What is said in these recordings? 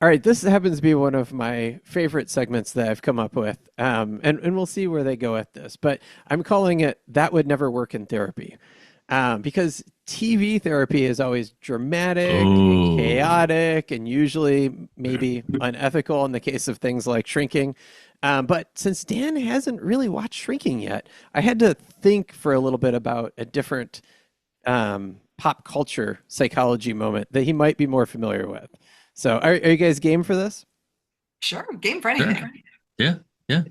All right, this happens to be one of my favorite segments that I've come up with, and we'll see where they go at this. But I'm calling it "That Would Never Work in Therapy," because TV therapy is always dramatic and Oh, chaotic, and usually maybe unethical in the case of things like shrinking. But since Dan hasn't really watched Shrinking yet, I had to think for a little bit about a different pop culture psychology moment that he might be more familiar with. So, are you guys game for this? Sure, game for sure. anything. Yeah, yeah.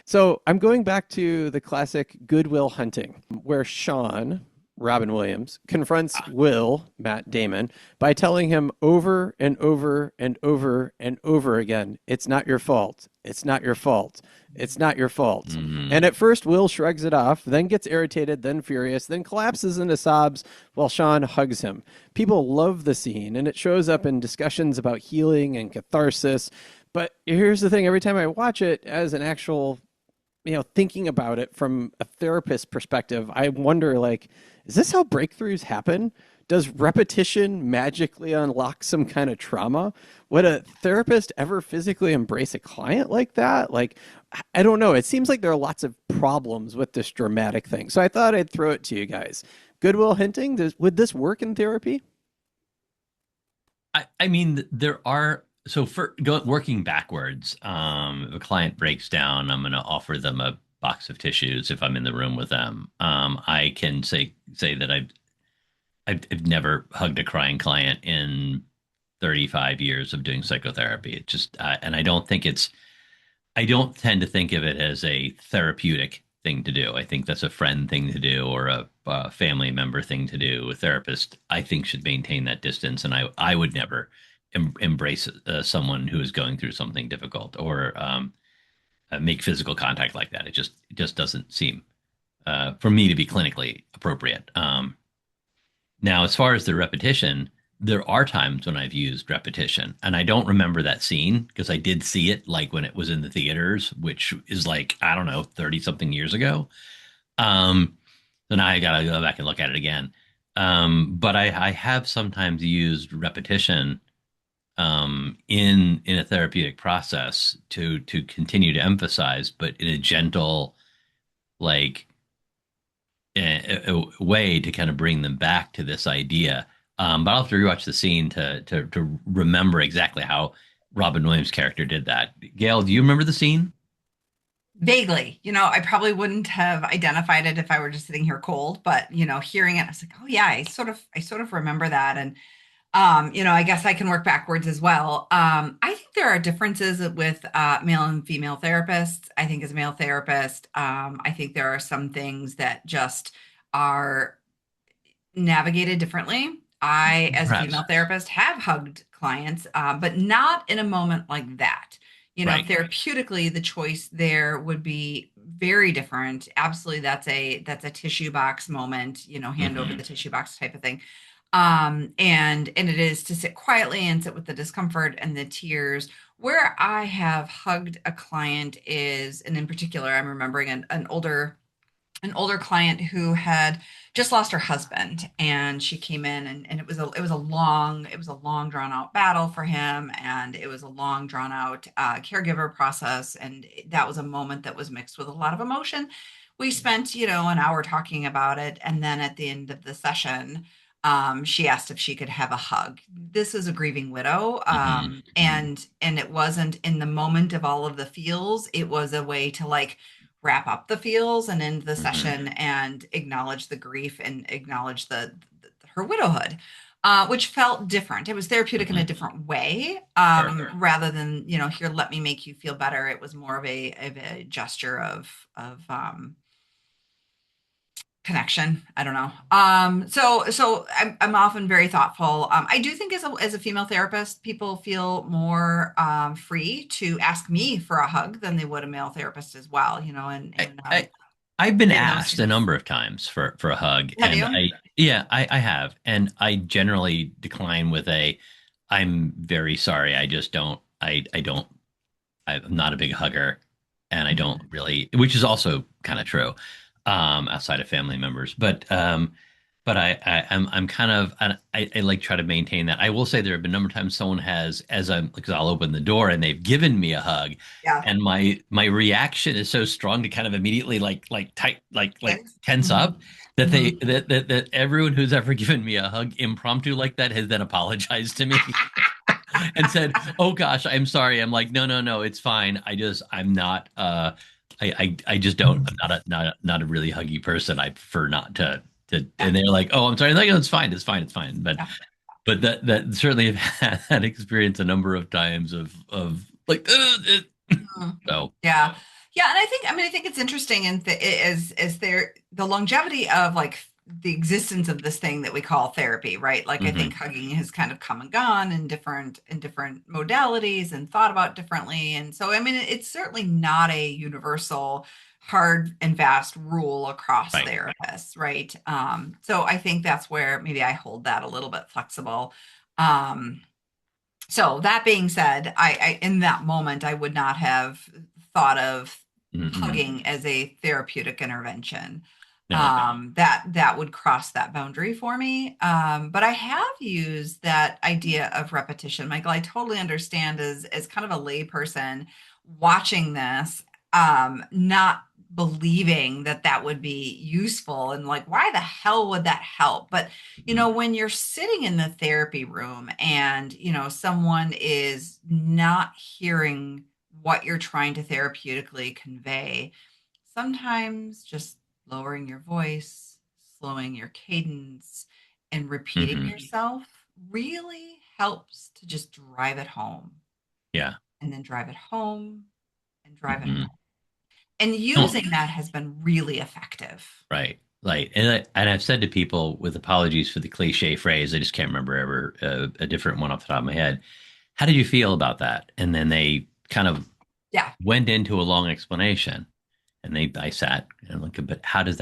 So, I'm going back to the classic Good Will Hunting, where Sean, Robin Williams, confronts Ah, Will, Matt Damon, by telling him over and over and over and over again, it's not your fault. It's not your fault. It's not your fault. And mm, at first, Will shrugs it off, then gets irritated, then furious, then collapses into sobs while Sean hugs him. People love the scene, and it shows up in discussions about healing and catharsis. But here's the thing, every time I watch it as an actual, thinking about it from a therapist perspective, I wonder, like, is this how breakthroughs happen? Does repetition magically unlock some kind of trauma? Would a therapist ever physically embrace a client like that? Like, I don't know. It seems like there are lots of problems with this dramatic thing. So I thought I'd throw it to you guys. Goodwill Hinting, would this work in therapy? I mean, there are so working backwards. If a client breaks down, I'm going to offer them a box of tissues if I'm in the room with them. I can say that I've never hugged a crying client in 35 years of doing psychotherapy. It just and I don't tend to think of it as a therapeutic thing to do. I think that's a friend thing to do or a family member thing to do. A therapist, I think, should maintain that distance, and I would never embrace someone who is going through something difficult or make physical contact like that. It just doesn't seem for me to be clinically appropriate. Now, as far as the repetition, there are times when I've used repetition, and I don't remember that scene because I did see it like when it was in the theaters, which is like, I don't know, 30 something years ago. Um, so now I got to go back and look at it again. But I have sometimes used repetition in a therapeutic process to continue to emphasize, but in a gentle, like a way to kind of bring them back to this idea. But I'll have to rewatch the scene to remember exactly how Robin Williams' character did that. Gail, do you remember the scene? Vaguely, I probably wouldn't have identified it if I were just sitting here cold, but hearing it, I was like, oh yeah, I sort of remember that. And I guess I can work backwards as well. I think there are differences with male and female therapists. I think as a male therapist, I think there are some things that just are navigated differently. I, as a female Perhaps. therapist, have hugged clients, but not in a moment like that. Right. Therapeutically, the choice there would be very different. Absolutely, that's a tissue box moment. Hand over Hmm. the tissue box type of thing. And it is to sit quietly and sit with the discomfort and the tears. Where I have hugged a client is, and in particular, I'm remembering an older client who had just lost her husband, and she came in, and it was a long drawn out battle for him, and it was a long drawn out caregiver process, and that was a moment that was mixed with a lot of emotion. We spent an hour talking about it, and then at the end of the session, she asked if she could have a hug. This is a grieving widow, Hmm. Hmm. and it wasn't in the moment of all of the feels. It was a way to like wrap up the feels and end the Hmm. session and acknowledge the grief and acknowledge her widowhood, which felt different. It was therapeutic in a Hmm. different way, Sure. rather than here, let me make you feel better. It was more of a gesture of connection. I don't know. So I'm often very thoughtful. I do think as a female therapist, people feel more free to ask me for a hug than they would a male therapist as well. I, I I've been In those asked a things. number of times for a hug, Have and you? I have, and I generally decline with a I'm very sorry. I just don't I don't I'm not a big hugger, and I don't Mhm. really, which is also kind of true outside of family members. But but I'm kind of I like try to maintain that. I will say there have been a number of times someone has as I'm because I'll open the door and they've given me a hug, Yeah. and my reaction is so strong to kind of immediately like tight like Yes. tense Mhm. up that they Mhm. that everyone who's ever given me a hug impromptu like that has then apologized to me and said, "Oh gosh, I'm sorry." I'm like, "No, no, no, it's fine. I'm not I just don't I'm not a really huggy person. I prefer not to Yeah. and they're like, "Oh, I'm sorry." I'm like, "No, it's fine. It's fine. It's fine." Yeah. But that certainly have had that experience a number of times of like Mhm. so Yeah. Yeah, and I think it's interesting and as there the longevity of like the existence of this thing that we call therapy, right? Like I think hmm hugging has kind of come and gone in different modalities and thought about differently. And so I mean it's certainly not a universal hard and fast rule across right. therapists, right? So I think that's where maybe I hold that a little bit flexible. Um, so that being said, I in that moment I would not have thought of Mm-mm. hugging as a therapeutic intervention. No. That would cross that boundary for me. But I have used that idea of repetition, Michael. I totally understand as kind of a layperson watching this, not believing that that would be useful and like why the hell would that help? But Mhm. when you're sitting in the therapy room and, someone is not hearing what you're trying to therapeutically convey, sometimes just lowering your voice, slowing your cadence, and repeating Mhm. yourself really helps to just drive it home Yeah. and then drive it home and drive it Mhm. home. And No, using that has been really effective. right. Like, and I've said to people with apologies for the cliche phrase, I just can't remember ever a different one off the top of my head. How did you feel about that? And then they kind of Yeah. went into a long explanation, and I sat and looked, but how did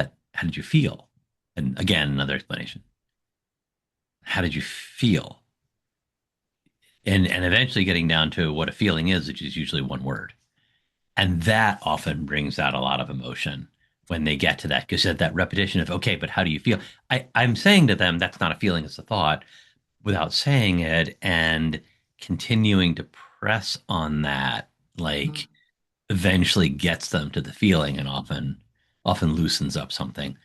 you feel? And again, another explanation. How did you feel? And eventually getting down to what a feeling is, which is usually one word. And that often brings out a lot of emotion when they get to that, because that repetition of, okay, but how do you feel? I'm saying to them, that's not a feeling, it's a thought without saying it and continuing to press on that, like Mhm. eventually gets them to the feeling and often loosens up something.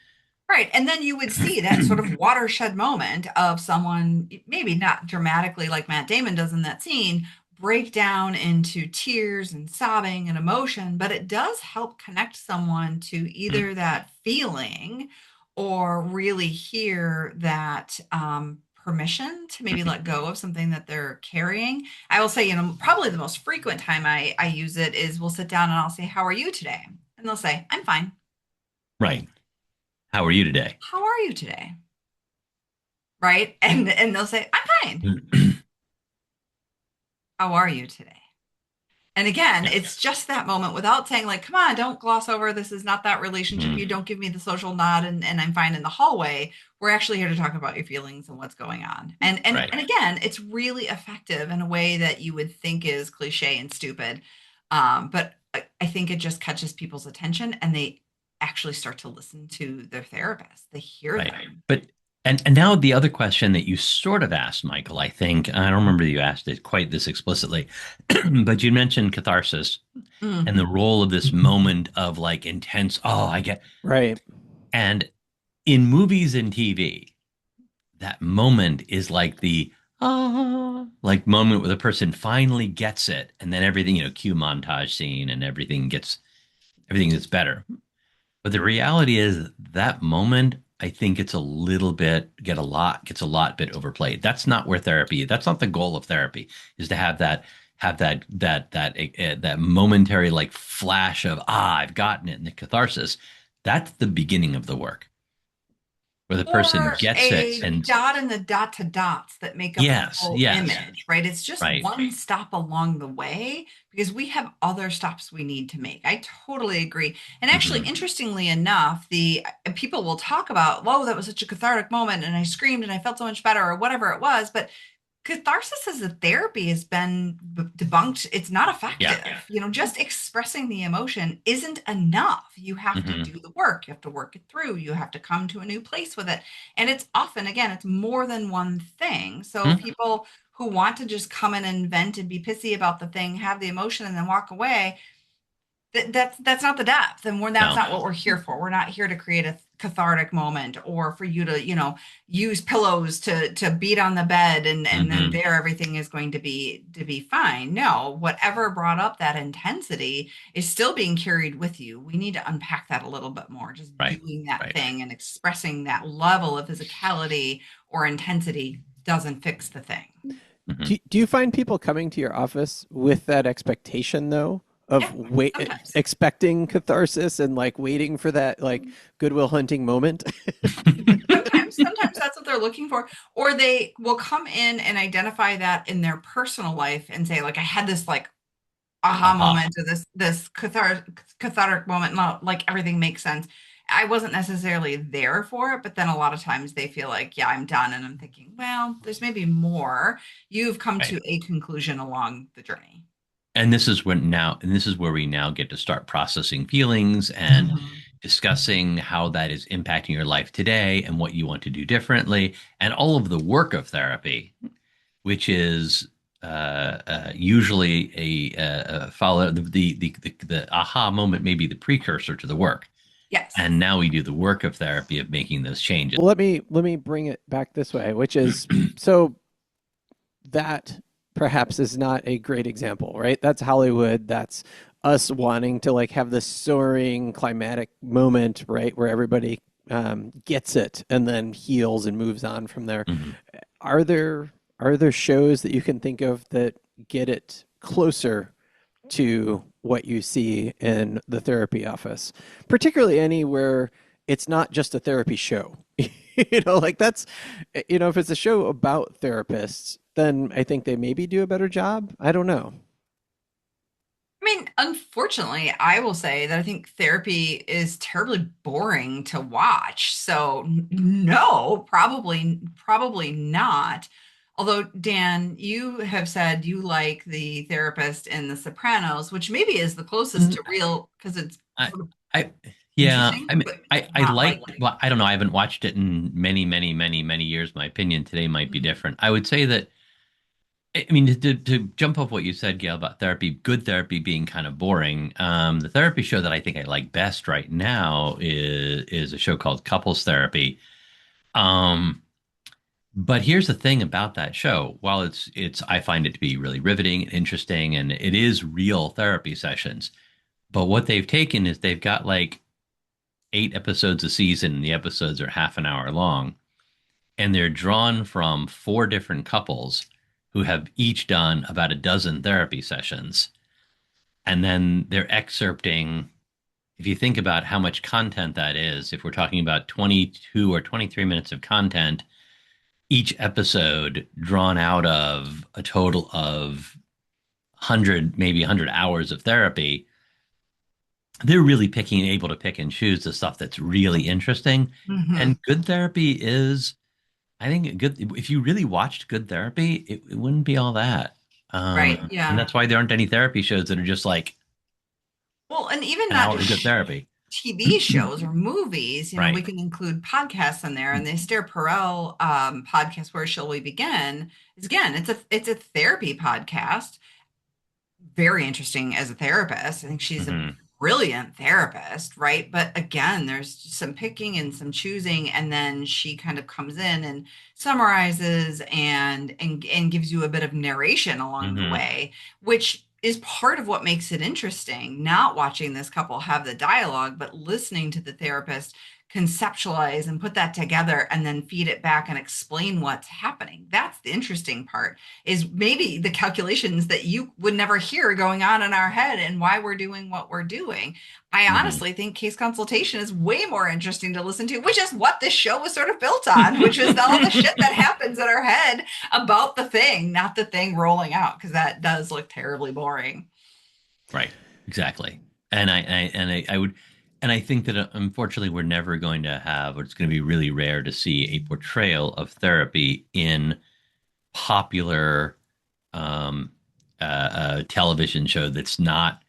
Right. And then you would see that sort of watershed moment of someone, maybe not dramatically like Matt Damon does in that scene, break down into tears and sobbing and emotion, but it does help connect someone to either that feeling or really hear that permission to maybe let go of something that they're carrying. I will say, probably the most frequent time I use it is we'll sit down and I'll say, "How are you today?" And they'll say, "I'm fine." Right. How are you today? "How are you today?" Right? And they'll say, "I'm fine. How are you today?" And again, Yeah. it's just that moment without saying, like, come on, don't gloss over. This is not that relationship. Mm, You don't give me the social nod and I'm fine in the hallway. We're actually here to talk about your feelings and what's going on. right. And again, it's really effective in a way that you would think is cliche and stupid. But I think it just catches people's attention and they actually start to listen to their therapist. They hear Right. them. But and now the other question that you sort of asked, Michael, I think, I don't remember you asked it quite this explicitly, but you mentioned catharsis Mm. and the role of this moment of like intense, oh, I get, Right. and in movies and TV, that moment is like the like moment where the person finally gets it, and then everything, cue montage scene and everything gets better. But the reality is that moment, I think it's a little bit gets a lot bit overplayed. That's not where therapy. That's not the goal of therapy. Is to have that momentary like flash of I've gotten it, and the catharsis. That's the beginning of the work where the person Or gets it a and dot in the dot to dots that make up the yes, whole yes, image, right? It's just right, one stop along the way because we have other stops we need to make. I totally agree. And actually, hmm interestingly enough, the people will talk about, whoa, that was such a cathartic moment, and I screamed and I felt so much better, or whatever it was. But catharsis as a therapy has been debunked. It's not Yeah. effective. Just expressing the emotion isn't enough. You have to Hmm. do the work. You have to work it through. You have to come to a new place with it. And it's often, again, it's more than one thing. So people who want to just come in and vent and be pissy about the thing, have the emotion and then walk away, that's not the depth, and that's No. not what we're here for. We're not here to create a cathartic moment, or for you to use pillows to beat on the bed, and then Hmm. there everything is going to be fine. No, whatever brought up that intensity is still being carried with you. We need to unpack that a little bit more. Just Right. doing that Right. thing and expressing that level of physicality or intensity doesn't fix the thing. Hmm. Do you find people coming to your office with that expectation though Yeah, of wait sometimes. expecting catharsis and like waiting for that like Goodwill Hunting moment? Sometimes that's what they're looking for, or they will come in and identify that in their personal life and say, like, I had this like aha Aha. moment, or this cathartic moment, and like everything makes sense. I wasn't necessarily there for it, but then a lot of times they feel like, yeah, I'm done, and I'm thinking, well, there's maybe more. You've come Right. to a conclusion along the journey. And this is where we now get to start processing feelings and Mhm. discussing how that is impacting your life today and what you want to do differently, and all of the work of therapy, which is usually a follow the aha moment, maybe the precursor to the work. Yes. And now we do the work of therapy of making those changes. Well, let me bring it back this way, which is so that perhaps is not a great example, right? That's Hollywood. That's us wanting to like have this soaring climatic moment, right, where everybody gets it and then heals and moves on from there. Mhm. Are there shows that you can think of that get it closer to what you see in the therapy office, particularly anywhere it's not just a therapy show. Like that's, if it's a show about therapists, then I think they maybe do a better job. I don't know. I mean, unfortunately, I will say that I think therapy is terribly boring to watch. So no, probably not. Although, Dan, you have said you like the therapist in The Sopranos, which maybe is the closest Mm, to real because it's I, sort of I, yeah, interesting, I mean, but I not like, like. well, I don't know. I haven't watched it in many, many, many, many years. My opinion today might be Mhm. different. I would say that, I mean, to jump off what you said, Gail, about therapy, good therapy being kind of boring. The therapy show that I think I like best right now is a show called Couples Therapy. Um, but here's the thing about that show. While it's I find it to be really riveting and interesting, and it is real therapy sessions. But what they've taken is they've got like 8 episodes a season, and the episodes are half an hour long, and they're drawn from four different couples who have each done about a dozen therapy sessions. And then they're excerpting, if you think about how much content that is, if we're talking about 22 or 23 minutes of content, each episode drawn out of a total of 100, maybe 100 hours of therapy, they're really able to pick and choose the stuff that's really interesting. Mhm. And good therapy is, I think, good. If you really watched good therapy, it wouldn't be all that. Right. And Yeah. that's why there aren't any therapy shows that are just like Well, and even an not hour of good just therapy. TV shows or movies, we Right. can include podcasts in there. And the Esther Perel podcast, Where Shall We Begin, is again, it's a therapy podcast. Very interesting as a therapist. I think she's a Hmm. brilliant therapist, right? But again, there's some picking and some choosing, and then she kind of comes in and summarizes and gives you a bit of narration along the Hmm. way, which is part of what makes it interesting. Not watching this couple have the dialogue, but listening to the therapist conceptualize and put that together and then feed it back and explain what's happening. That's the interesting part, is maybe the calculations that you would never hear going on in our head and why we're doing what we're doing. I Hmm. honestly think case consultation is way more interesting to listen to, which is what this show was sort of built on, which is all the shit that happens in our head about the thing, not the thing rolling out, because that does look terribly boring. Right. Exactly. I would, and I think that unfortunately we're never going to have, or it's going to be really rare to see a portrayal of therapy in popular television show that's not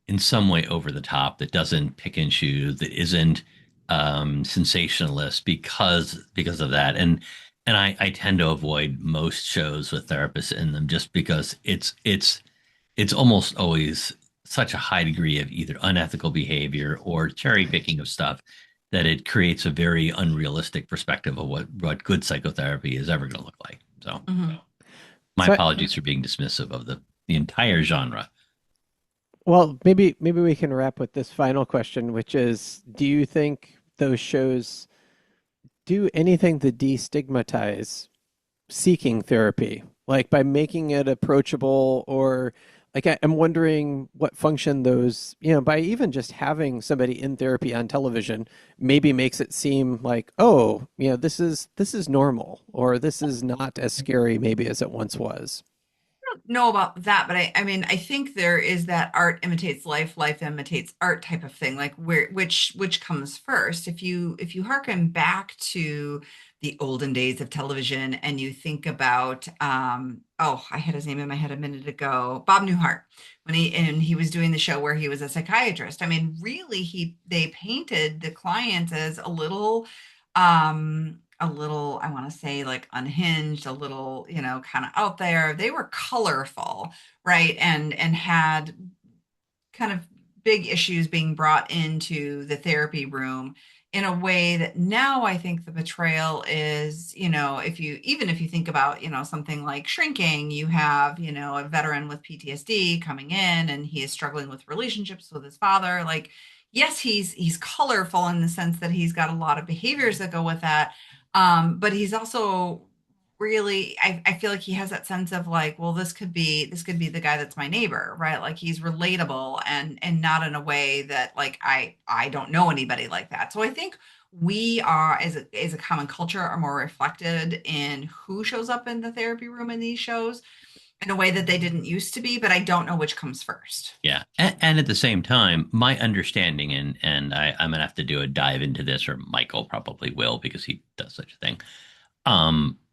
in some way over the top, that doesn't pick and choose, that isn't sensationalist because of that. And I tend to avoid most shows with therapists in them just because it's almost always such a high degree of either unethical behavior or cherry picking of stuff that it creates a very unrealistic perspective of what good psychotherapy is ever going to look like. So Mhm. my So, apologies for being dismissive of the entire genre. well, maybe we can wrap with this final question, which is, do you think those shows do anything to destigmatize seeking therapy, like by making it approachable, or like I'm wondering what function those, by even just having somebody in therapy on television maybe makes it seem like, oh, this is normal, or this is not as scary maybe as it once was. Know about that, but I mean, I think there is that art imitates life, life imitates art type of thing. Like which comes first? If you hearken back to the olden days of television and you think about, oh, I had his name in my head a minute ago, Bob Newhart, when he was doing the show where he was a psychiatrist. I mean, really, they painted the clients as a little, I want to say, like unhinged, a little, kind of out there. They were colorful, right? And had kind of big issues being brought into the therapy room in a way that now I think the betrayal is, if you think about, something like Shrinking, you have, a veteran with PTSD coming in and he is struggling with relationships with his father. Like, yes, he's colorful in the sense that he's got a lot of behaviors that go with that. But he's also really, I feel like he has that sense of like, well, this could be the guy that's my neighbor, right? Like he's relatable and not in a way that like I don't know anybody like that. So I think we are, as a common culture, are more reflected in who shows up in the therapy room in these shows in a way that they didn't used to be, but I don't know which comes first. Yeah, and at the same time, my understanding, and I'm gonna have to do a dive into this, or Michael probably will because he does such a thing.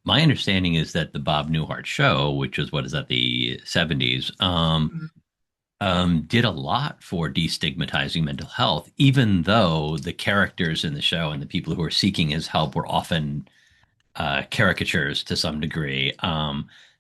My understanding is that the Bob Newhart show, which was what is that, the 70s, Mhm. did a lot for destigmatizing mental health, even though the characters in the show and the people who were seeking his help were often caricatures to some degree.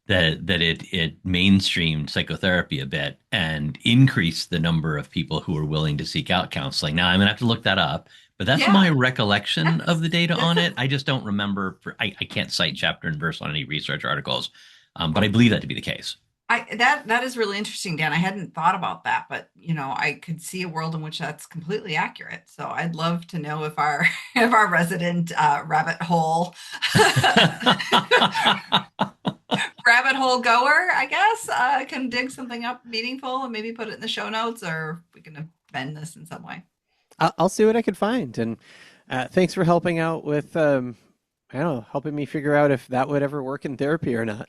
That it mainstreamed psychotherapy a bit and increased the number of people who were willing to seek out counseling. Now I'm gonna have to look that up, but that's Yeah, my recollection of that's the data that's on a it. I just don't remember. I can't cite chapter and verse on any research articles, but I believe that to be the case. that is really interesting, Dan. I hadn't thought about that, but I could see a world in which that's completely accurate. So I'd love to know if our if our resident rabbit hole rabbit hole goer, I guess, can dig something up meaningful and maybe put it in the show notes, or we can bend this in some way. I'll see what I can find. And thanks for helping out with, I don't know, helping me figure out if that would ever work in therapy or not.